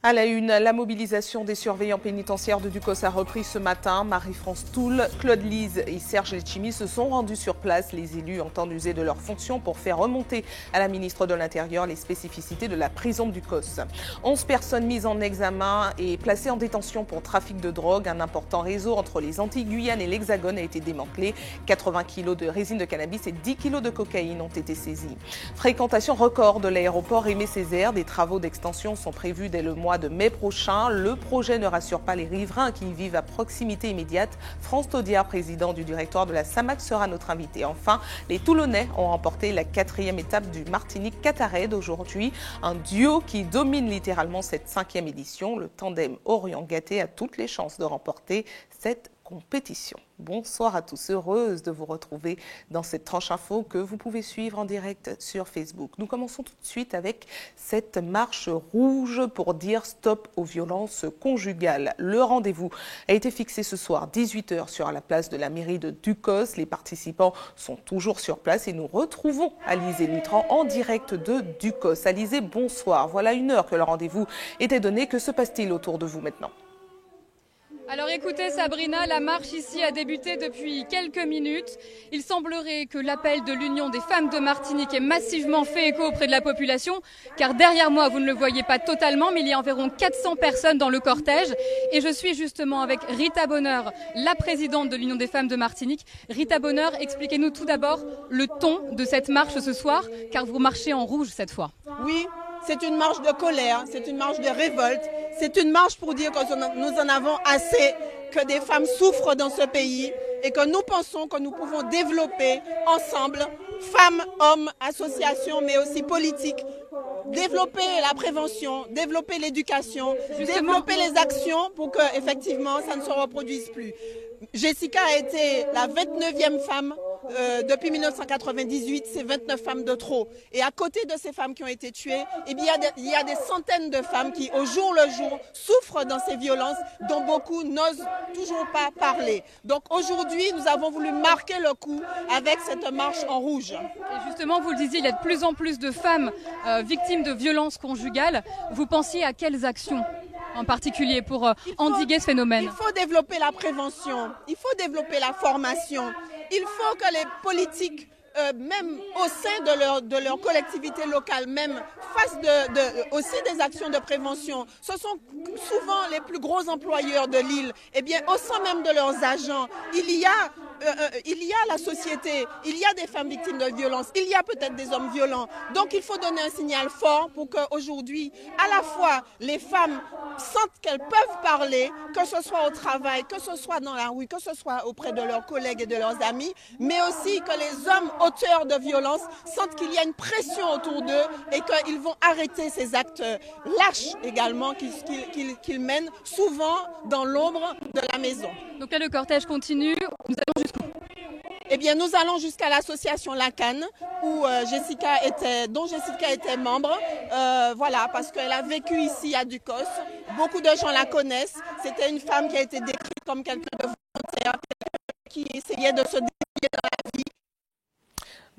À la une, la mobilisation des surveillants pénitentiaires de Ducos a repris ce matin. Marie-France Toul, Claude Lise et Serge Letchimy se sont rendus sur place. Les élus entendent user de leurs fonctions pour faire remonter à la ministre de l'Intérieur les spécificités de la prison de Ducos. 11 personnes mises en examen et placées en détention pour trafic de drogue. Un important réseau entre les Antilles, Guyane et l'Hexagone a été démantelé. 80 kg de résine de cannabis et 10 kg de cocaïne ont été saisis. Fréquentation record de l'aéroport Aimé Césaire. Des travaux d'extension sont prévus dès le mois de mai prochain. Le projet ne rassure pas les riverains qui vivent à proximité immédiate. France Taudiard, président du directoire de la SAMAC, sera notre invité. Enfin, les Toulonnais ont remporté la 4e étape du Martinique-Qatar d'aujourd'hui. Un duo qui domine littéralement cette 5e édition. Le tandem Orient-Gâté a toutes les chances de remporter cette compétition. Bonsoir à tous, heureuse de vous retrouver dans cette tranche info que vous pouvez suivre en direct sur Facebook. Nous commençons tout de suite avec cette marche rouge pour dire stop aux violences conjugales. Le rendez-vous a été fixé ce soir 18h sur la place de la mairie de Ducos. Les participants sont toujours sur place et nous retrouvons Alizé Mitran en direct de Ducos. Alizé, bonsoir. Voilà une heure que le rendez-vous était donné. Que se passe-t-il autour de vous maintenant ? Alors écoutez Sabrina, la marche ici a débuté depuis quelques minutes. Il semblerait que l'appel de l'Union des femmes de Martinique ait massivement fait écho auprès de la population, car derrière moi, vous ne le voyez pas totalement, mais il y a environ 400 personnes dans le cortège. Et je suis justement avec Rita Bonheur, la présidente de l'Union des femmes de Martinique. Rita Bonheur, expliquez-nous tout d'abord le ton de cette marche ce soir, car vous marchez en rouge cette fois. Oui, c'est une marche de colère, c'est une marche de révolte. C'est une marche pour dire que nous en avons assez, que des femmes souffrent dans ce pays et que nous pensons que nous pouvons développer ensemble, femmes, hommes, associations, mais aussi politiques, développer la prévention, développer l'éducation, développer les actions pour que effectivement ça ne se reproduise plus. Jessica a été la 29e femme depuis 1998, c'est 29 femmes de trop. Et à côté de ces femmes qui ont été tuées, il y a des centaines de femmes qui, au jour le jour, souffrent dans ces violences dont beaucoup n'osent toujours pas parler. Donc aujourd'hui, nous avons voulu marquer le coup avec cette marche en rouge. Et justement, vous le disiez, il y a de plus en plus de femmes victimes de violences conjugales. Vous pensiez à quelles actions en particulier pour endiguer ce phénomène? Il faut développer la prévention, il faut développer la formation, il faut que les politiques, même au sein de leur collectivité locale, même fassent aussi des actions de prévention. Ce sont souvent les plus gros employeurs de l'île. Eh bien, au sein même de leurs agents, il y a la société, il y a des femmes victimes de violences, il y a peut-être des hommes violents. Donc il faut donner un signal fort pour qu'aujourd'hui, à la fois, les femmes sentent qu'elles peuvent parler, que ce soit au travail, que ce soit dans la rue, que ce soit auprès de leurs collègues et de leurs amis, mais aussi que les hommes auteurs de violences sentent qu'il y a une pression autour d'eux et qu'ils vont arrêter ces actes lâches également qu'ils mènent souvent dans l'ombre de la maison. Donc là, le cortège continue. Nous allons jusqu'où ? Eh bien, nous allons jusqu'à l'association La Canne, dont Jessica était membre. Voilà, parce qu'elle a vécu ici à Ducos. Beaucoup de gens la connaissent. C'était une femme qui a été décrite comme quelqu'un de volontaire, qui essayait de se débrouiller dans la vie.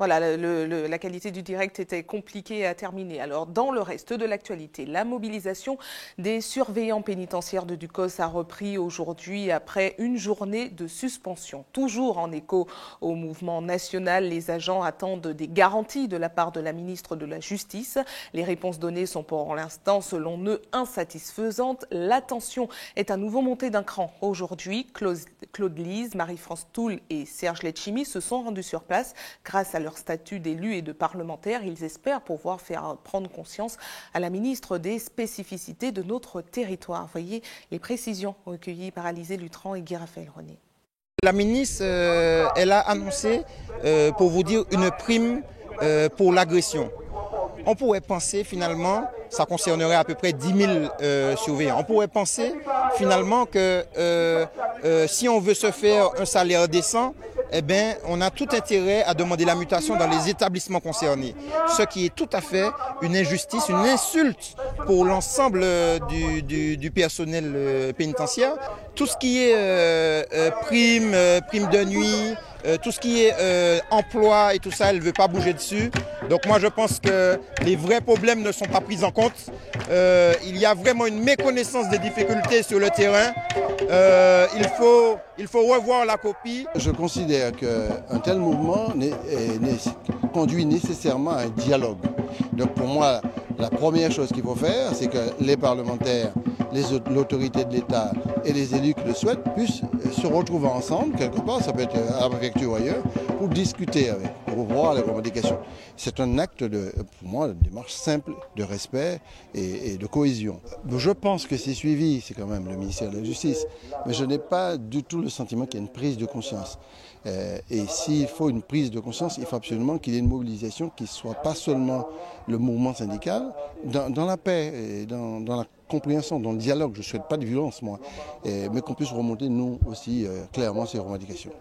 Voilà, la qualité du direct était compliquée à terminer. Alors, dans le reste de l'actualité, la mobilisation des surveillants pénitentiaires de Ducos a repris aujourd'hui après une journée de suspension. Toujours en écho au mouvement national, les agents attendent des garanties de la part de la ministre de la Justice. Les réponses données sont pour l'instant, selon eux, insatisfaisantes. La tension est à nouveau montée d'un cran. Aujourd'hui, Claude Lise, Marie-France Toul et Serge Letchimy se sont rendus sur place grâce à leur statut d'élus et de parlementaires. Ils espèrent pouvoir faire prendre conscience à la ministre des spécificités de notre territoire. Voyez les précisions recueillies par Alizé Lutran et Guy Raphaël René. La ministre, elle a annoncé, pour vous dire, une prime pour l'agression. On pourrait penser finalement, ça concernerait à peu près 10 000 surveillants. On pourrait penser finalement que si on veut se faire un salaire décent, eh bien, on a tout intérêt à demander la mutation dans les établissements concernés. Ce qui est tout à fait une injustice, une insulte pour l'ensemble du personnel pénitentiaire. Tout ce qui est prime de nuit, tout ce qui est emploi et tout ça, elle ne veut pas bouger dessus. Donc moi je pense que les vrais problèmes ne sont pas pris en compte. Il y a vraiment une méconnaissance des difficultés sur le terrain. Il faut revoir la copie. Je considère qu'un tel mouvement conduit nécessairement à un dialogue. Donc pour moi, la première chose qu'il faut faire, c'est que les parlementaires, l'autorité de l'État et les élus qui le souhaitent puissent se retrouver ensemble, quelque part, ça peut être à la préfecture ou ailleurs, pour discuter avec, pour voir les revendications. C'est un acte, pour moi, de démarche simple, de respect et de cohésion. Je pense que c'est suivi, c'est quand même le ministère de la Justice, mais je n'ai pas du tout le sentiment qu'il y a une prise de conscience. Et s'il faut une prise de conscience, il faut absolument qu'il y ait une mobilisation qui ne soit pas seulement le mouvement syndical, dans la paix et dans la compréhension, dans le dialogue. Je ne souhaite pas de violence, moi, mais qu'on puisse remonter, nous aussi, clairement, ces revendications.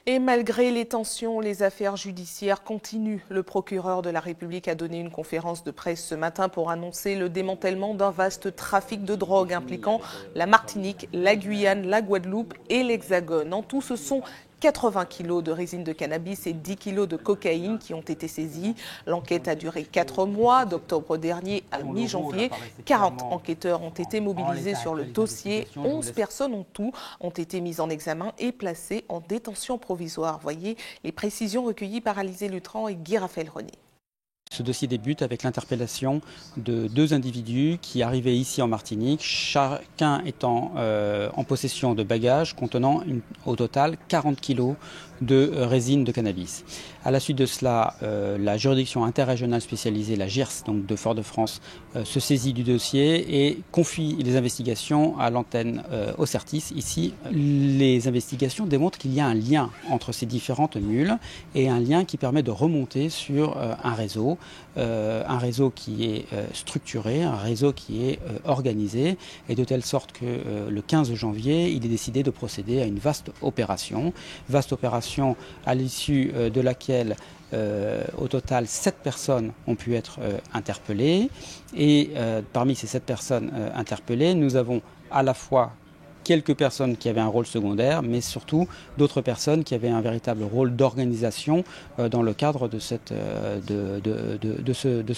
Et malgré les tensions, les affaires judiciaires continuent. Le procureur de la République a donné une conférence de presse ce matin pour annoncer le démantèlement d'un vaste trafic de drogue impliquant la Martinique, la Guyane, la Guadeloupe et l'Hexagone. En tout, ce sont 80 kilos de résine de cannabis et 10 kilos de cocaïne qui ont été saisis. L'enquête a duré 4 mois, d'octobre dernier à mi-janvier. 40 enquêteurs ont été mobilisés sur le dossier. 11 personnes en tout ont été mises en examen et placées en détention provisoire. Voyez les précisions recueillies par Alizé Lutran et Guy Raphaël René. Ce dossier débute avec l'interpellation de 2 individus qui arrivaient ici en Martinique, chacun étant en possession de bagages contenant au total 40 kilos de résine de cannabis. À la suite de cela, la juridiction interrégionale spécialisée, la JIRS, donc de Fort-de-France, se saisit du dossier et confie les investigations à l'antenne au CERTIS. Ici, les investigations démontrent qu'il y a un lien entre ces différentes mules et un lien qui permet de remonter sur un réseau qui est structuré, un réseau qui est organisé, et de telle sorte que le 15 janvier, il est décidé de procéder à une vaste opération à l'issue de laquelle au total 7 personnes ont pu être interpellées, et parmi ces 7 personnes interpellées, nous avons à la fois quelques personnes qui avaient un rôle secondaire, mais surtout d'autres personnes qui avaient un véritable rôle d'organisation dans le cadre de ce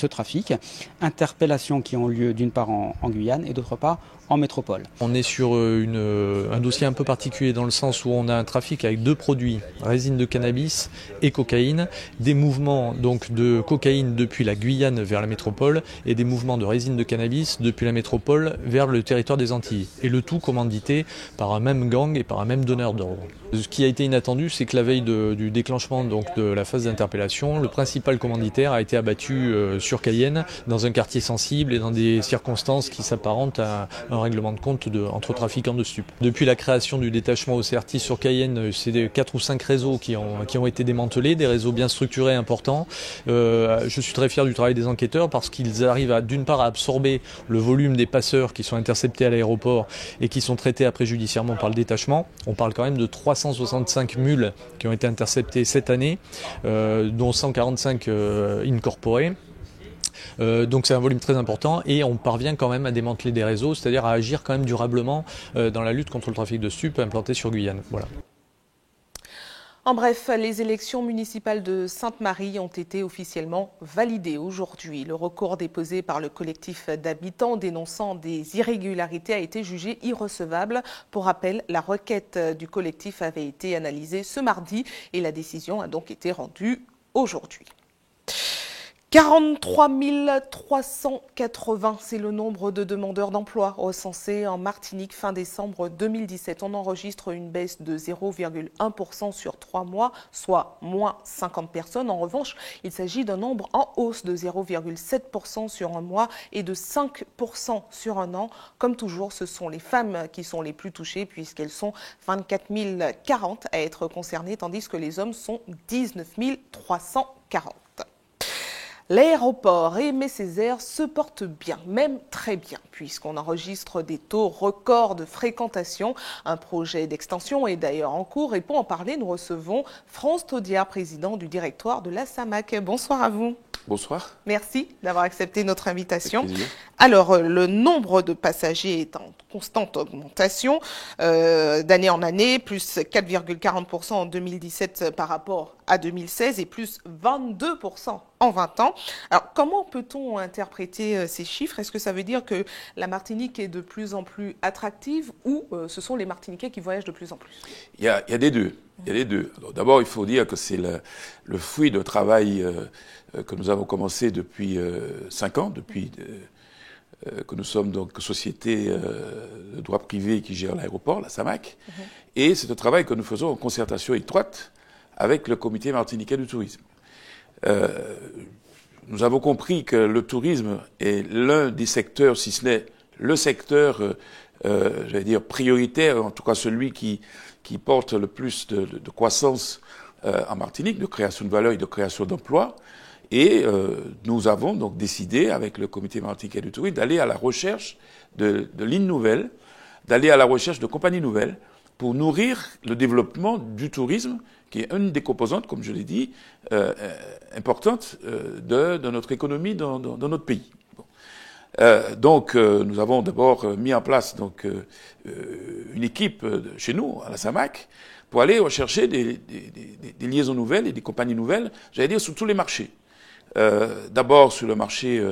trafic. Interpellations qui ont lieu d'une part en Guyane et d'autre part en métropole. On est sur un dossier un peu particulier dans le sens où on a un trafic avec 2 produits, résine de cannabis et cocaïne, des mouvements donc de cocaïne depuis la Guyane vers la métropole et des mouvements de résine de cannabis depuis la métropole vers le territoire des Antilles. Et le tout commandité par un même gang et par un même donneur d'ordre. Ce qui a été inattendu, c'est que la veille du déclenchement donc, de la phase d'interpellation, le principal commanditaire a été abattu sur Cayenne dans un quartier sensible et dans des circonstances qui s'apparentent à un règlement de compte entre trafiquants de stupes. Depuis la création du détachement au CERTIS sur Cayenne, c'est 4 ou 5 réseaux qui ont été démantelés, des réseaux bien structurés, importants. Je suis très fier du travail des enquêteurs parce qu'ils arrivent d'une part à absorber le volume des passeurs qui sont interceptés à l'aéroport et qui sont traités après judiciairement par le détachement. On parle quand même de 365 mules qui ont été interceptées cette année, dont 145 incorporées. Donc c'est un volume très important et on parvient quand même à démanteler des réseaux, c'est-à-dire à agir quand même durablement dans la lutte contre le trafic de stupes implanté sur Guyane. Voilà. En bref, les élections municipales de Sainte-Marie ont été officiellement validées aujourd'hui. Le recours déposé par le collectif d'habitants dénonçant des irrégularités a été jugé irrecevable. Pour rappel, la requête du collectif avait été analysée ce mardi et la décision a donc été rendue aujourd'hui. 43 380, c'est le nombre de demandeurs d'emploi recensés en Martinique fin décembre 2017. On enregistre une baisse de 0,1% sur 3 mois, soit moins 50 personnes. En revanche, il s'agit d'un nombre en hausse de 0,7% sur un mois et de 5% sur un an. Comme toujours, ce sont les femmes qui sont les plus touchées puisqu'elles sont 24 040 à être concernées, tandis que les hommes sont 19 340. L'aéroport Aimé Césaire se porte bien, même très bien, puisqu'on enregistre des taux records de fréquentation. Un projet d'extension est d'ailleurs en cours et pour en parler, nous recevons France Taudiard, président du directoire de la SAMAC. Bonsoir à vous. Bonsoir. Merci d'avoir accepté notre invitation. Alors, le nombre de passagers est en constante augmentation d'année en année, plus 4,40% en 2017 par rapport à 2016 et plus 22% en 20 ans. Alors, comment peut-on interpréter ces chiffres? Est-ce que ça veut dire que la Martinique est de plus en plus attractive ou ce sont les Martiniquais qui voyagent de plus en plus? Il y a des deux. Il y a les deux. D'abord, il faut dire que c'est le fruit de travail que nous avons commencé depuis 5 ans, depuis que nous sommes donc société de droit privé qui gère l'aéroport, la SAMAC. Et c'est un travail que nous faisons en concertation étroite avec le comité martiniquais du tourisme. Nous avons compris que le tourisme est l'un des secteurs, si ce n'est le secteur, j'allais dire, prioritaire, en tout cas celui qui porte le plus de croissance en Martinique, de création de valeur et de création d'emplois. Et nous avons donc décidé, avec le comité martiniquais du tourisme, d'aller à la recherche de lignes nouvelles, d'aller à la recherche de compagnies nouvelles pour nourrir le développement du tourisme, qui est une des composantes, comme je l'ai dit, importantes de notre économie dans notre pays. Donc, nous avons d'abord mis en place donc une équipe chez nous, à la SAMAC, pour aller rechercher des liaisons nouvelles et des compagnies nouvelles, j'allais dire, sur tous les marchés. D'abord sur le marché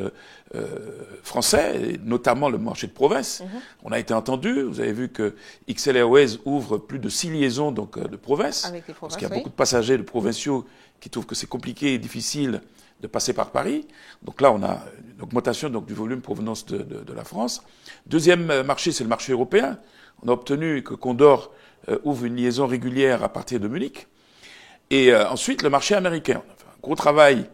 français, et notamment le marché de province. On a été entendu. Vous avez vu que XL Airways ouvre plus de 6 liaisons donc, de province. Avec les provinces, parce qu'il y a beaucoup de passagers de provinciaux qui trouvent que c'est compliqué et difficile de passer par Paris. Donc là, on a une augmentation donc, du volume provenance de la France. Deuxième marché, c'est le marché européen. On a obtenu que Condor ouvre une liaison régulière à partir de Munich. Et ensuite, le marché américain. On a fait un gros travail,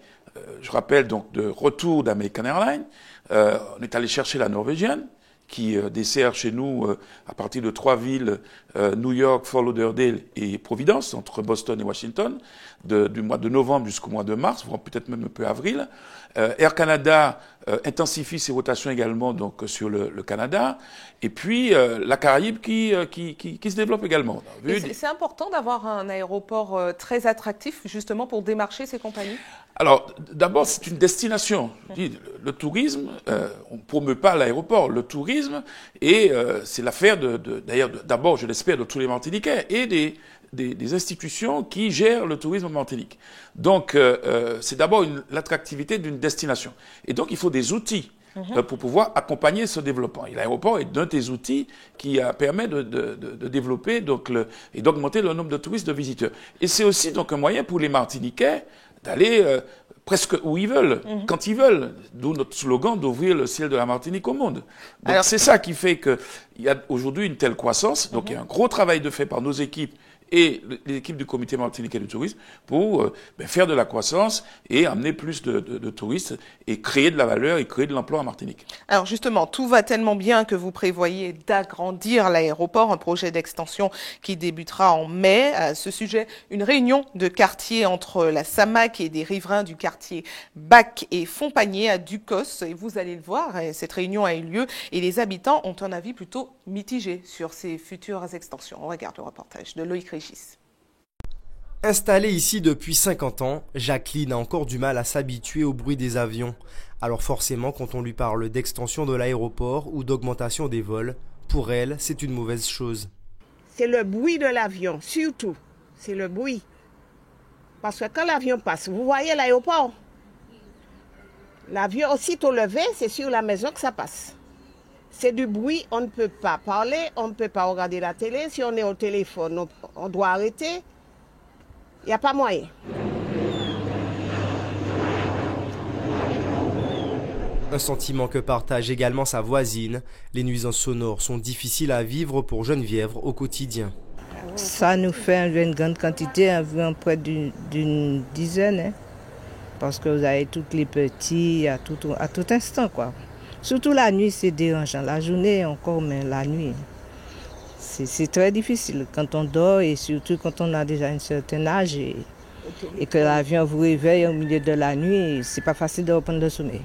je rappelle, donc, de retour d'American Airlines. On est allé chercher la norvégienne, qui dessert chez nous à partir de 3 villes, New York, Fort Lauderdale et Providence, entre Boston et Washington, du mois de novembre jusqu'au mois de mars, voire peut-être même un peu avril. Air Canada intensifie ses rotations également donc sur le Canada. Et puis la Caraïbe qui se développe également. C'est important d'avoir un aéroport très attractif justement pour démarcher ces compagnies? Alors, d'abord, c'est une destination. Je dis, le tourisme, on ne promeut pas l'aéroport. Le tourisme, et c'est l'affaire d'ailleurs, d'abord, je l'espère, de tous les Martiniquais et des institutions qui gèrent le tourisme en Martinique. Donc, c'est d'abord l'attractivité d'une destination. Et donc, il faut des outils pour pouvoir accompagner ce développement. Et l'aéroport est d'un des outils qui permet de développer donc, et d'augmenter le nombre de touristes, de visiteurs. Et c'est aussi donc un moyen pour les Martiniquais d'aller presque où ils veulent, quand ils veulent. D'où notre slogan d'ouvrir le ciel de la Martinique au monde. Donc c'est ça qui fait qu'il y a aujourd'hui une telle croissance. Donc il y a un gros travail de fait par nos équipes et les équipes du comité martiniquais du tourisme pour faire de la croissance et amener plus de touristes et créer de la valeur et créer de l'emploi en Martinique. Alors justement, tout va tellement bien que vous prévoyez d'agrandir l'aéroport, un projet d'extension qui débutera en mai. À ce sujet, une réunion de quartier entre la SAMAC et des riverains du quartier Bac et Fontpanier à Ducos. Et vous allez le voir, cette réunion a eu lieu et les habitants ont un avis plutôt mitigé sur ces futures extensions. On regarde le reportage de Loïc Régis. Installée ici depuis 50 ans, Jacqueline a encore du mal à s'habituer au bruit des avions. Alors forcément, quand on lui parle d'extension de l'aéroport ou d'augmentation des vols, pour elle, c'est une mauvaise chose. C'est le bruit de l'avion, surtout. C'est le bruit. Parce que quand l'avion passe, vous voyez l'aéroport. L'avion, aussitôt levé, c'est sur la maison que ça passe. C'est du bruit, on ne peut pas parler, on ne peut pas regarder la télé. Si on est au téléphone, on doit arrêter. Il n'y a pas moyen. Un sentiment que partage également sa voisine. Les nuisances sonores sont difficiles à vivre pour Geneviève au quotidien. Ça nous fait une grande quantité, environ près d'une dizaine. Hein, parce que vous avez tous les petits à tout instant, quoi. Surtout la nuit, c'est dérangeant. La journée encore, mais la nuit, c'est très difficile quand on dort et surtout quand on a déjà un certain âge et que l'avion vous réveille au milieu de la nuit, c'est pas facile de reprendre le sommeil.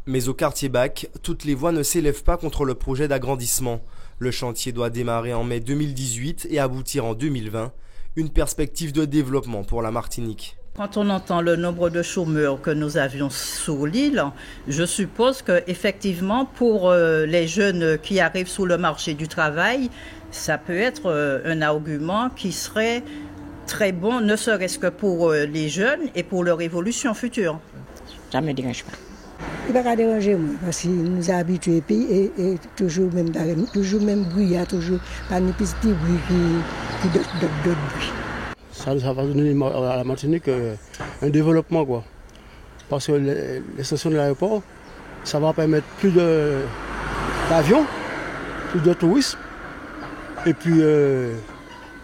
Mais au quartier Bac, toutes les voix ne s'élèvent pas contre le projet d'agrandissement. Le chantier doit démarrer en mai 2018 et aboutir en 2020. Une perspective de développement pour la Martinique. Quand on entend le nombre de chômeurs que nous avions sur l'île, je suppose qu'effectivement, pour les jeunes qui arrivent sur le marché du travail, ça peut être un argument qui serait très bon, ne serait-ce que pour les jeunes et pour leur évolution future. Ça ne me dérange pas. Il ne va pas déranger moi, parce qu'il nous a habitués et toujours même bruit, toujours pas de petit bruit qui d'autres bruits. Ça va donner à la Martinique un développement, quoi. Parce que l'extension de l'aéroport, ça va permettre plus d'avions, plus de tourisme. Et puis,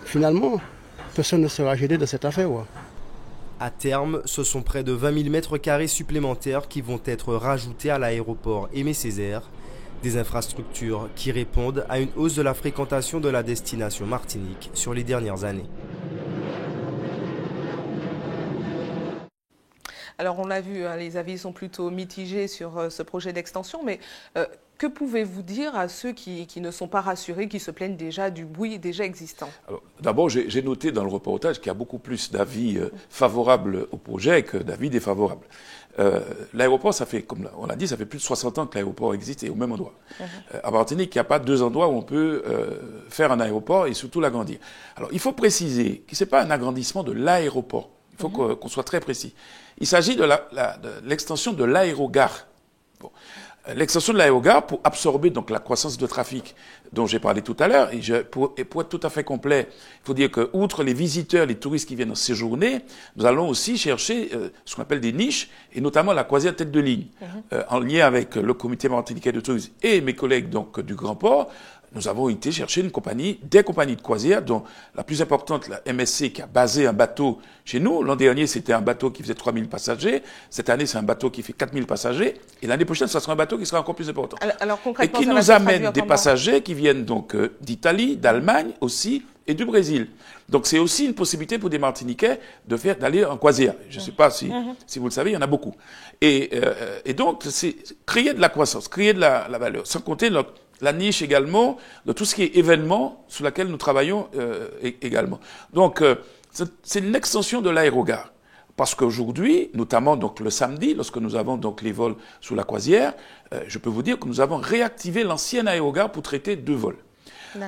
finalement, personne ne sera gêné dans cette affaire, quoi. À terme, ce sont près de 20 000 mètres carrés supplémentaires qui vont être rajoutés à l'aéroport Aimé Césaire. Des infrastructures qui répondent à une hausse de la fréquentation de la destination Martinique sur les dernières années. Alors on l'a vu, hein, les avis sont plutôt mitigés sur ce projet d'extension, mais que pouvez-vous dire à ceux qui ne sont pas rassurés, qui se plaignent déjà du bruit déjà existant? D'abord, j'ai noté dans le reportage qu'il y a beaucoup plus d'avis favorables au projet que d'avis défavorables. L'aéroport, ça fait, comme on l'a dit, ça fait plus de 60 ans que l'aéroport existe et au même endroit. À Martinique, il n'y a pas deux endroits où on peut faire un aéroport et surtout l'agrandir. Alors, il faut préciser que ce n'est pas un agrandissement de l'aéroport. Il faut qu'on soit très précis. Il s'agit de l'extension de l'aérogare. Bon. L'extension de l'aérogare pour absorber donc la croissance de trafic dont j'ai parlé tout à l'heure. Et pour être tout à fait complet, il faut dire que outre les visiteurs, les touristes qui viennent séjourner, nous allons aussi chercher ce qu'on appelle des niches, et notamment la croisière tête de ligne, en lien avec le comité martiniquais de tourisme et mes collègues donc du Grand Port. Nous avons été chercher des compagnies de croisière, dont la plus importante, la MSC, qui a basé un bateau chez nous. L'an dernier, c'était un bateau qui faisait 3000 passagers. Cette année, c'est un bateau qui fait 4000 passagers. Et l'année prochaine, ce sera un bateau qui sera encore plus important. Alors, concrètement, et qui nous amène des passagers qui viennent donc d'Italie, d'Allemagne aussi, et du Brésil. Donc, c'est aussi une possibilité pour des Martiniquais d'aller en croisière. Je ne sais pas si vous le savez, il y en a beaucoup. Et donc, c'est créer de la croissance, créer de la valeur, sans compter la niche également de tout ce qui est événement sur laquelle nous travaillons également. Donc, c'est une extension de l'aérogare. Parce qu'aujourd'hui, notamment donc le samedi, lorsque nous avons donc les vols sous la croisière, je peux vous dire que nous avons réactivé l'ancienne aérogare pour traiter 2 vols.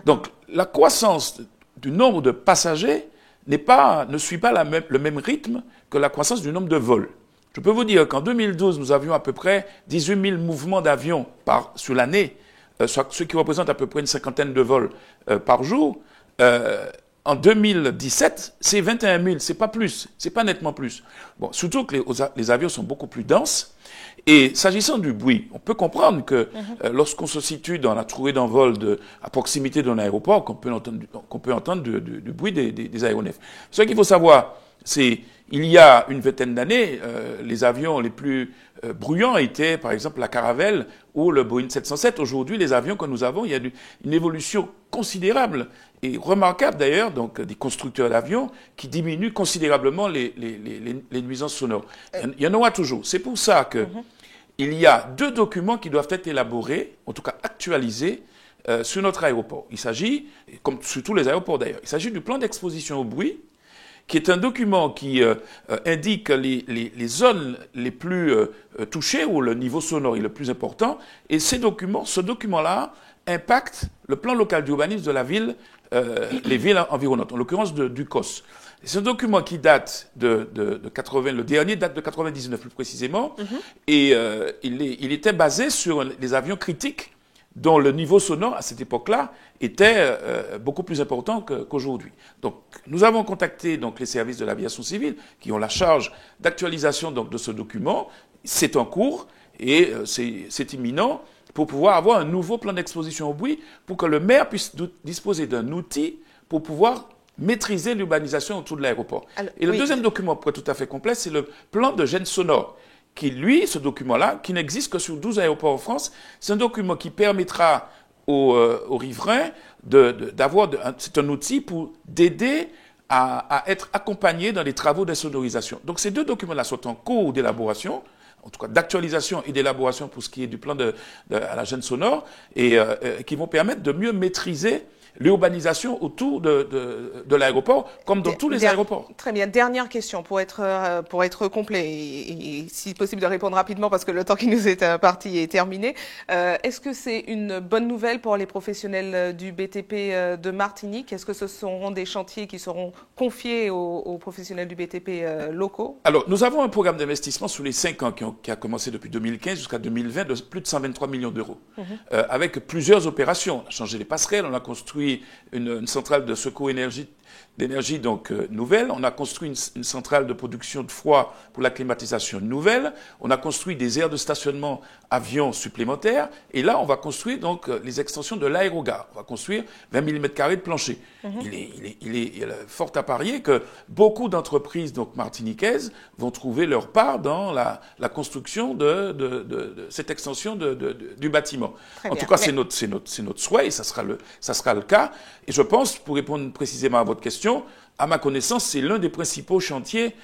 Donc, la croissance du nombre de passagers ne suit pas le même rythme que la croissance du nombre de vols. Je peux vous dire qu'en 2012, nous avions à peu près 18 000 mouvements d'avions sur l'année, ce qui représente à peu près une cinquantaine de vols par jour. En 2017, c'est 21 000, c'est pas plus, c'est pas nettement plus. Bon, surtout que les avions sont beaucoup plus denses. Et s'agissant du bruit, on peut comprendre que lorsqu'on se situe dans la trouée d'envol à proximité d'un aéroport, qu'on peut entendre du bruit des aéronefs. Ce qu'il faut savoir, c'est il y a une vingtaine d'années, les avions les plus bruyants étaient, par exemple, la Caravelle ou le Boeing 707. Aujourd'hui, les avions que nous avons, il y a une évolution considérable et remarquable d'ailleurs, donc des constructeurs d'avions qui diminuent considérablement les nuisances sonores. Il y en aura toujours. C'est pour ça que il y a 2 documents qui doivent être élaborés, en tout cas actualisés, sur notre aéroport. Il s'agit, comme sur tous les aéroports d'ailleurs, il s'agit du plan d'exposition au bruit, qui est un document qui indique les zones les plus touchées où le niveau sonore est le plus important. Et ce document-là impacte le plan local d'urbanisme de la ville, les villes environnantes, en l'occurrence du COS. C'est un document qui date de 80, le dernier date de 99 plus précisément, et il était basé sur les avions critiques dont le niveau sonore, à cette époque-là, était beaucoup plus important qu'aujourd'hui. Donc, nous avons contacté donc, les services de l'aviation civile qui ont la charge d'actualisation donc, de ce document. C'est en cours et c'est imminent pour pouvoir avoir un nouveau plan d'exposition au bruit pour que le maire puisse disposer d'un outil pour pouvoir maîtriser l'urbanisation autour de l'aéroport. Et le deuxième document, pour être tout à fait complet, c'est le plan de gêne sonore. Qui, lui, ce document-là, qui n'existe que sur 12 aéroports en France, c'est un document qui permettra aux riverains c'est un outil pour d'aider à être accompagnés dans les travaux d'insonorisation. Donc ces 2 documents-là sont en cours d'élaboration, en tout cas d'actualisation et d'élaboration pour ce qui est du plan à la gêne sonore, et qui vont permettre de mieux maîtriser l'urbanisation autour de l'aéroport, comme dans tous les aéroports. Très bien. Dernière question pour être complet et si possible de répondre rapidement parce que le temps qui nous est imparti est terminé. Est-ce que c'est une bonne nouvelle pour les professionnels du BTP de Martinique? Est-ce que ce seront des chantiers qui seront confiés aux professionnels du BTP locaux? Alors, nous avons un programme d'investissement sur les 5 ans qui a commencé depuis 2015 jusqu'à 2020 de plus de 123 millions d'euros, avec plusieurs opérations. On a changé les passerelles, on a construit une centrale de secours d'énergie donc nouvelle. On a construit une centrale de production de froid pour la climatisation nouvelle. On a construit des aires de stationnement avions supplémentaires. Et là, on va construire donc les extensions de l'aérogare. On va construire 20 000 m² de plancher. Il est fort à parier que beaucoup d'entreprises donc martiniquaises vont trouver leur part dans la construction de cette extension du bâtiment. En tout cas, c'est notre souhait et ça sera le cas. Et je pense, pour répondre précisément à votre question, à ma connaissance, c'est l'un des principaux chantiers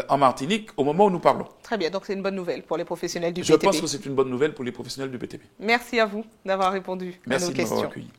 en Martinique au moment où nous parlons. Très bien, donc c'est une bonne nouvelle pour les professionnels du BTP. Je pense que c'est une bonne nouvelle pour les professionnels du BTP. Merci à vous d'avoir répondu à nos questions. Merci de m'avoir accueilli.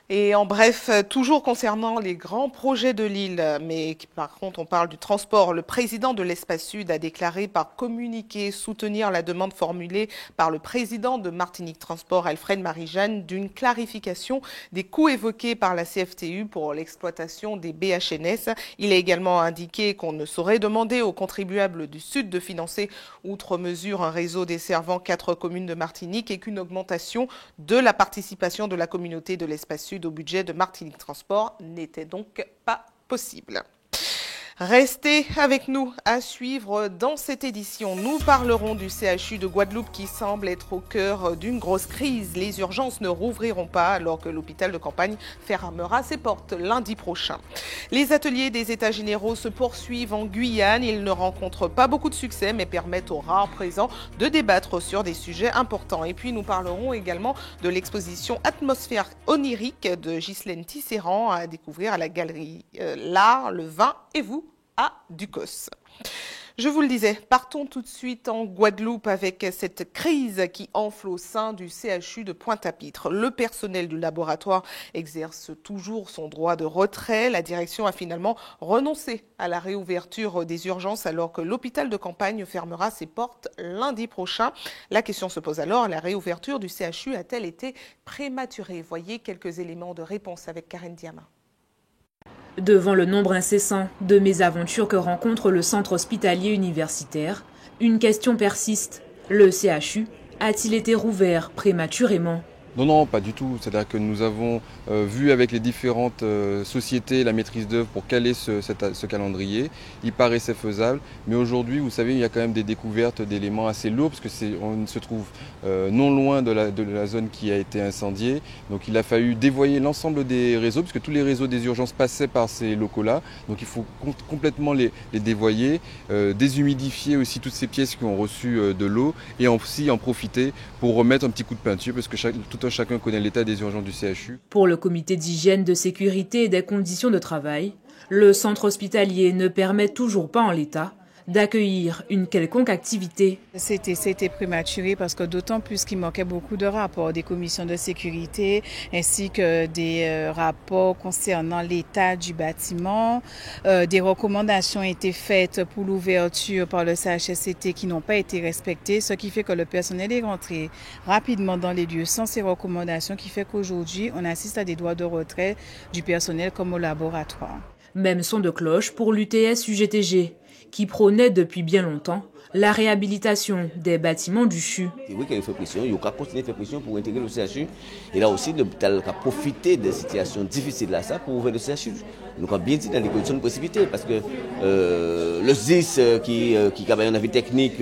Et en bref, toujours concernant les grands projets de l'île, mais par contre on parle du transport, le président de l'Espace Sud a déclaré par communiqué soutenir la demande formulée par le président de Martinique Transport, Alfred Marie-Jeanne, d'une clarification des coûts évoqués par la CFTU pour l'exploitation des BHNS. Il a également indiqué qu'on ne saurait demander aux contribuables du Sud de financer outre mesure un réseau desservant 4 communes de Martinique et qu'une augmentation de la participation de la communauté de l'Espace Sud au budget de Martinique Transport n'était donc pas possible. Restez avec nous à suivre dans cette édition. Nous parlerons du CHU de Guadeloupe qui semble être au cœur d'une grosse crise. Les urgences ne rouvriront pas alors que l'hôpital de campagne fermera ses portes lundi prochain. Les ateliers des États généraux se poursuivent en Guyane. Ils ne rencontrent pas beaucoup de succès mais permettent aux rares présents de débattre sur des sujets importants. Et puis nous parlerons également de l'exposition Atmosphère onirique de Ghislaine Tisserand à découvrir à la galerie L'Art, le Vin et vous à Ducos. Je vous le disais, partons tout de suite en Guadeloupe avec cette crise qui enfle au sein du CHU de Pointe-à-Pitre. Le personnel du laboratoire exerce toujours son droit de retrait. La direction a finalement renoncé à la réouverture des urgences alors que l'hôpital de campagne fermera ses portes lundi prochain. La question se pose alors, la réouverture du CHU a-t-elle été prématurée? Voyez quelques éléments de réponse avec Karen Diama. Devant le nombre incessant de mésaventures que rencontre le centre hospitalier universitaire, une question persiste. Le CHU a-t-il été rouvert prématurément ? Non, pas du tout. C'est-à-dire que nous avons vu avec les différentes sociétés la maîtrise d'œuvre pour caler ce calendrier. Il paraissait faisable, mais aujourd'hui, vous savez, il y a quand même des découvertes d'éléments assez lourds parce qu'on se trouve non loin de la zone qui a été incendiée. Donc il a fallu dévoyer l'ensemble des réseaux, puisque tous les réseaux des urgences passaient par ces locaux-là. Donc il faut complètement les dévoyer, déshumidifier aussi toutes ces pièces qui ont reçu de l'eau et aussi en profiter pour remettre un petit coup de peinture, parce que chacun connaît l'état des urgences du CHU. Pour le comité d'hygiène, de sécurité et des conditions de travail, le centre hospitalier ne permet toujours pas en l'état d'accueillir une quelconque activité. C'était prématuré parce que d'autant plus qu'il manquait beaucoup de rapports des commissions de sécurité ainsi que des rapports concernant l'état du bâtiment. Des recommandations ont été faites pour l'ouverture par le CHSCT qui n'ont pas été respectées, ce qui fait que le personnel est rentré rapidement dans les lieux sans ces recommandations, qui fait qu'aujourd'hui on assiste à des droits de retrait du personnel comme au laboratoire. Même son de cloche pour l'UTS-UGTG, qui prônait depuis bien longtemps la réhabilitation des bâtiments du CHU. C'est vrai qu'il a fait pression, il a continué à faire pression pour intégrer le CHU. Et là aussi, l'hôpital a profité des situations difficiles là, ça pour ouvrir le CHU. Nous avons bien dit dans les conditions de précipité, parce que le SDIS qui a un avis technique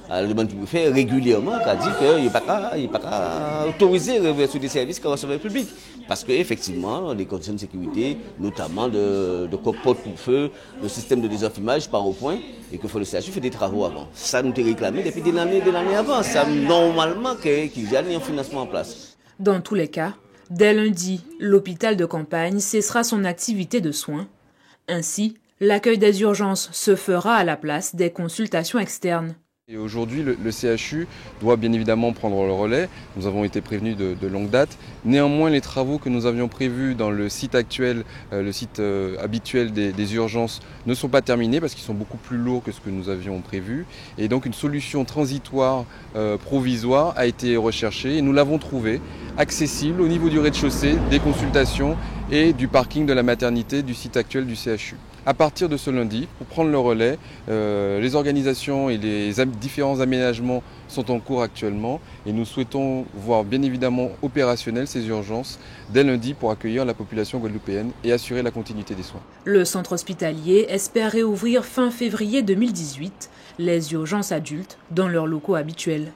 à la demande du préfet régulièrement a dit qu'il n'est pas autorisé à réouverture des services quand on le public. Parce qu'effectivement, les conditions de sécurité, notamment de couvre-feu, le système de désenfumage part au point et que le CHU fait des travaux avant. Ça nous a réclamé depuis des années avant. Ça, normalement, qu'il y ait un financement en place. Dans tous les cas, dès lundi, l'hôpital de campagne cessera son activité de soins. Ainsi, l'accueil des urgences se fera à la place des consultations externes. Et aujourd'hui, le CHU doit bien évidemment prendre le relais. Nous avons été prévenus de longue date. Néanmoins, les travaux que nous avions prévus dans le site actuel, le site habituel des urgences, ne sont pas terminés parce qu'ils sont beaucoup plus lourds que ce que nous avions prévu. Et donc une solution transitoire, provisoire, a été recherchée et nous l'avons trouvée, accessible au niveau du rez-de-chaussée, des consultations et du parking de la maternité du site actuel du CHU. À partir de ce lundi, pour prendre le relais, les organisations et les différents aménagements sont en cours actuellement et nous souhaitons voir bien évidemment opérationnelles ces urgences dès lundi pour accueillir la population guadeloupéenne et assurer la continuité des soins. Le centre hospitalier espère réouvrir fin février 2018 les urgences adultes dans leurs locaux habituels.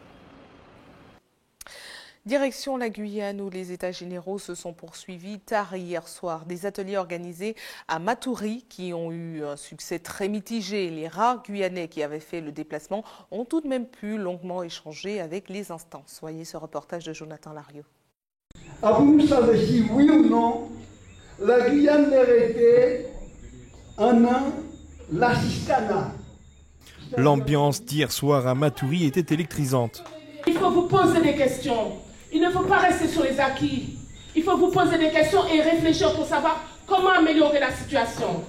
Direction la Guyane où les états généraux se sont poursuivis tard hier soir. Des ateliers organisés à Matoury qui ont eu un succès très mitigé. Les rares Guyanais qui avaient fait le déplacement ont tout de même pu longuement échanger avec les instances. Voyez ce reportage de Jonathan Lariot. Vous savez si oui ou non, la Guyane méritait l'assistanat. L'ambiance d'hier soir à Matoury était électrisante. Il faut vous poser des questions. Il ne faut pas rester sur les acquis. Il faut vous poser des questions et réfléchir pour savoir comment améliorer la situation.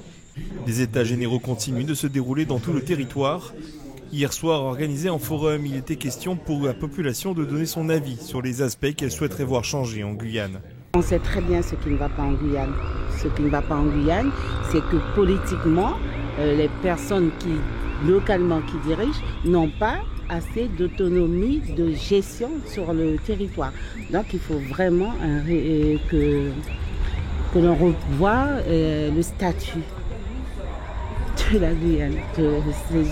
Des états généraux continuent de se dérouler dans tout le territoire. Hier soir, organisé en forum, il était question pour la population de donner son avis sur les aspects qu'elle souhaiterait voir changer en Guyane. On sait très bien ce qui ne va pas en Guyane. Ce qui ne va pas en Guyane, c'est que politiquement, les personnes localement qui dirigent n'ont pas assez d'autonomie de gestion sur le territoire. Donc il faut vraiment que l'on revoie le statut de la Guyane.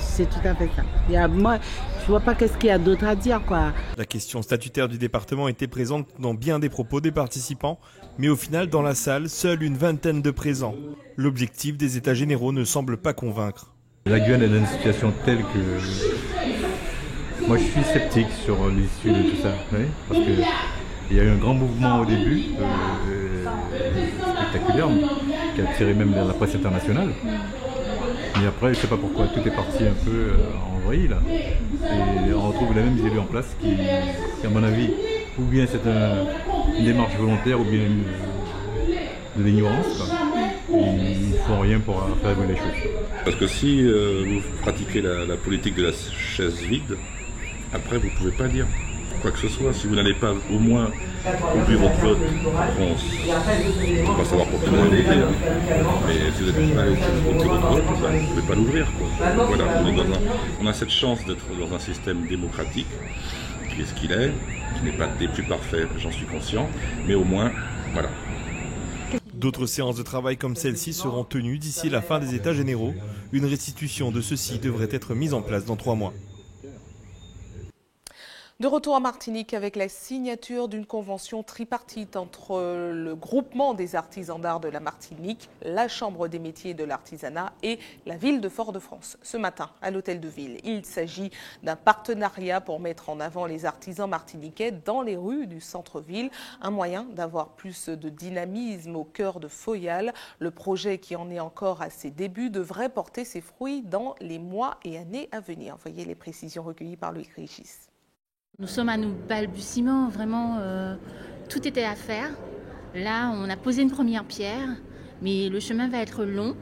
C'est tout à fait ça. Moi, je ne vois pas qu'est-ce qu'il y a d'autre à dire, quoi. La question statutaire du département était présente dans bien des propos des participants, mais au final, dans la salle, seule une vingtaine de présents. L'objectif des états généraux ne semble pas convaincre. La Guyane est dans une situation telle que moi je suis sceptique sur l'issue de tout ça, oui, parce qu'il y a eu un grand mouvement au début, spectaculaire, qui a attiré même la presse internationale. Mais après, je ne sais pas pourquoi, tout est parti un peu en vrille là. Et on retrouve les mêmes élus en place qui à mon avis, ou bien c'est une démarche volontaire, ou bien de l'ignorance. Ils ne font rien pour faire évoluer les choses. Parce que si vous pratiquez la politique de la chaise vide, après vous ne pouvez pas dire quoi que ce soit. Si vous n'allez pas au moins ouvrir votre vote en France, on va savoir pour qui vous allez voter. Mais si vous n'êtes pas allé ouvrir votre vote, vous ne pouvez pas l'ouvrir. Voilà, on a cette chance d'être dans un système démocratique, qui est ce qu'il est, qui n'est pas des plus parfaits, j'en suis conscient, mais au moins, voilà. D'autres séances de travail comme celle-ci seront tenues d'ici la fin des états généraux. Une restitution de ceux-ci devrait être mise en place dans 3 mois. De retour en Martinique avec la signature d'une convention tripartite entre le groupement des artisans d'art de la Martinique, la Chambre des métiers de l'artisanat et la ville de Fort-de-France. Ce matin, à l'hôtel de ville, il s'agit d'un partenariat pour mettre en avant les artisans martiniquais dans les rues du centre-ville, un moyen d'avoir plus de dynamisme au cœur de Foyal. Le projet qui en est encore à ses débuts devrait porter ses fruits dans les mois et années à venir. Voyez les précisions recueillies par Loïc Régis. Nous sommes à nos balbutiements, vraiment tout était à faire. Là, on a posé une première pierre, mais le chemin va être long.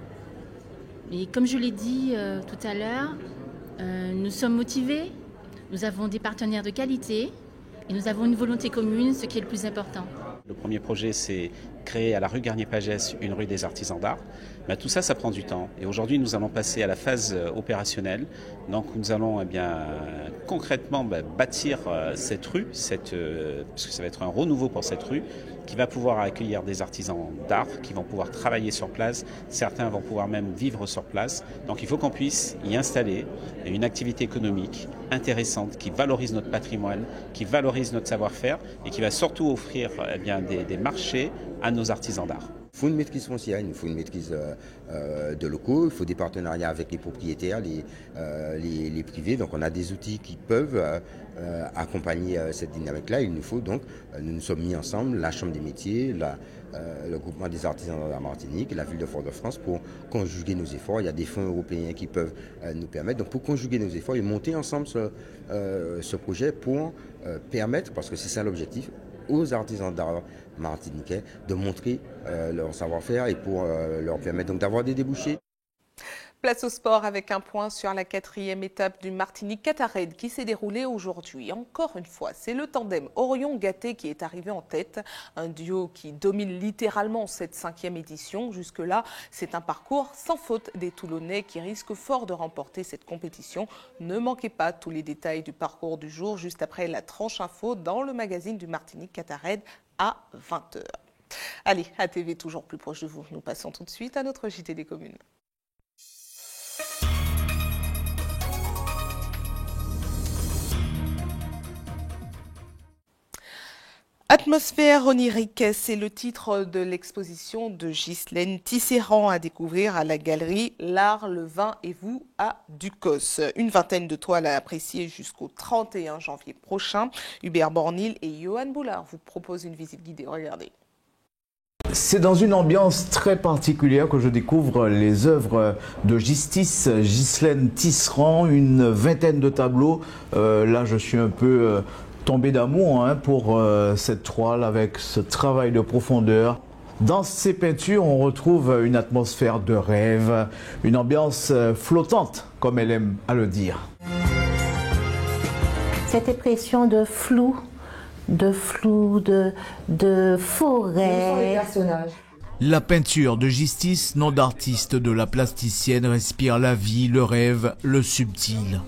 Et comme je l'ai dit tout à l'heure, nous sommes motivés, nous avons des partenaires de qualité et nous avons une volonté commune, ce qui est le plus important. Le premier projet, c'est créer à la rue Garnier-Pagès une rue des artisans d'art. Tout ça, ça prend du temps. Et aujourd'hui, nous allons passer à la phase opérationnelle. Donc, nous allons concrètement bâtir cette rue, parce que ça va être un renouveau pour cette rue, qui va pouvoir accueillir des artisans d'art, qui vont pouvoir travailler sur place. Certains vont pouvoir même vivre sur place. Donc, il faut qu'on puisse y installer une activité économique intéressante, qui valorise notre patrimoine, qui valorise notre savoir-faire et qui va surtout offrir des marchés à nos artisans d'art. Il faut une maîtrise foncière, il faut une maîtrise de locaux, il faut des partenariats avec les propriétaires, les privés. Donc on a des outils qui peuvent accompagner cette dynamique-là. Il nous faut donc, nous nous sommes mis ensemble, la Chambre des métiers, le groupement des artisans de la Martinique et la ville de Fort-de-France pour conjuguer nos efforts. Il y a des fonds européens qui peuvent nous permettre. Donc pour conjuguer nos efforts et monter ensemble ce projet pour permettre, parce que c'est ça l'objectif, aux artisans d'art martiniquais de montrer leur savoir-faire et pour leur permettre donc d'avoir des débouchés. Place au sport avec un point sur la 4e étape du Martinique-Qatar qui s'est déroulée aujourd'hui. Encore une fois, c'est le tandem Orion-Gatté qui est arrivé en tête. Un duo qui domine littéralement cette 5e édition. Jusque-là, c'est un parcours sans faute des Toulonnais qui risquent fort de remporter cette compétition. Ne manquez pas tous les détails du parcours du jour juste après la tranche info dans le magazine du Martinique-Qatar à 20h. Allez, ATV toujours plus proche de vous. Nous passons tout de suite à notre JT des communes. Atmosphère onirique, c'est le titre de l'exposition de Ghislaine Tisserand à découvrir à la galerie L'Art, le Vin et vous à Ducos. Une vingtaine de toiles à apprécier jusqu'au 31 janvier prochain. Hubert Bornil et Johan Boulard vous proposent une visite guidée. Regardez. C'est dans une ambiance très particulière que je découvre les œuvres de Ghislaine Tisserand, une vingtaine de tableaux. Là, je suis un peu tombé d'amour pour cette toile avec ce travail de profondeur. Dans ces peintures, on retrouve une atmosphère de rêve, une ambiance flottante, comme elle aime à le dire. Cette impression de flou, de forêt. La peinture de Gistis, nom d'artiste de la plasticienne, respire la vie, le rêve, le subtil.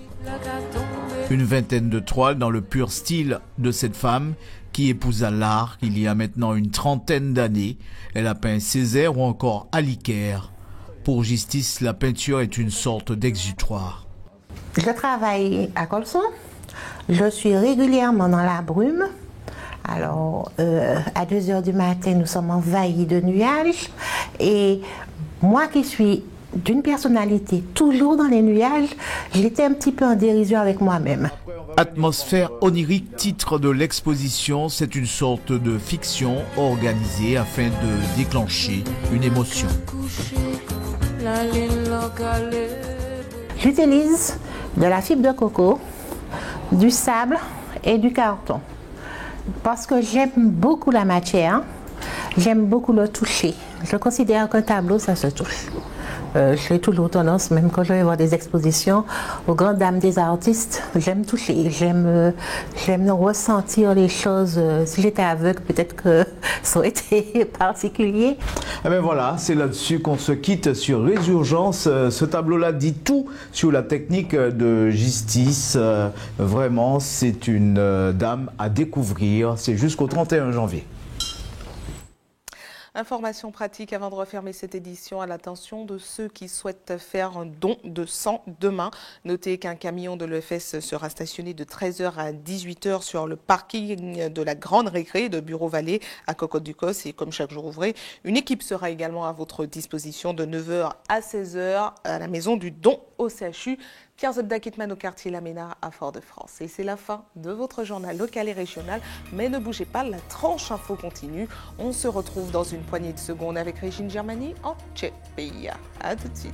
Une vingtaine de toiles dans le pur style de cette femme qui épousa l'art il y a maintenant une trentaine d'années. Elle a peint Césaire ou encore Alicaire. Pour Gistis, la peinture est une sorte d'exutoire. Je travaille à Colson. Je suis régulièrement dans la brume. Alors, à 2h du matin, nous sommes envahis de nuages. Et moi qui suis d'une personnalité toujours dans les nuages, j'étais un petit peu en dérision avec moi-même. Atmosphère onirique, titre de l'exposition, c'est une sorte de fiction organisée afin de déclencher une émotion. J'utilise de la fibre de coco, du sable et du carton. Parce que j'aime beaucoup la matière, j'aime beaucoup le toucher. Je considère qu'un tableau, ça se touche. J'ai toujours tendance, même quand je vais voir des expositions, aux grandes dames des artistes, j'aime toucher, j'aime ressentir les choses. Si j'étais aveugle, peut-être que ça aurait été particulier. Eh bien voilà, c'est là-dessus qu'on se quitte sur Résurgence. Ce tableau-là dit tout sur la technique de Gistis. Vraiment, c'est une dame à découvrir. C'est jusqu'au 31 janvier. Information pratique avant de refermer cette édition à l'attention de ceux qui souhaitent faire un don de sang demain. Notez qu'un camion de l'EFS sera stationné de 13h à 18h sur le parking de la Grande Récré de Bureau-Vallée à Cocotte-du-Cos. Et comme chaque jour ouvré, une équipe sera également à votre disposition de 9h à 16h à la maison du don au CHU. Pierre Zobda Kitman au quartier Laménard à Fort-de-France. Et c'est la fin de votre journal local et régional. Mais ne bougez pas, la tranche info continue. On se retrouve dans une poignée de secondes avec Régine Germani en Tchèque. A tout de suite.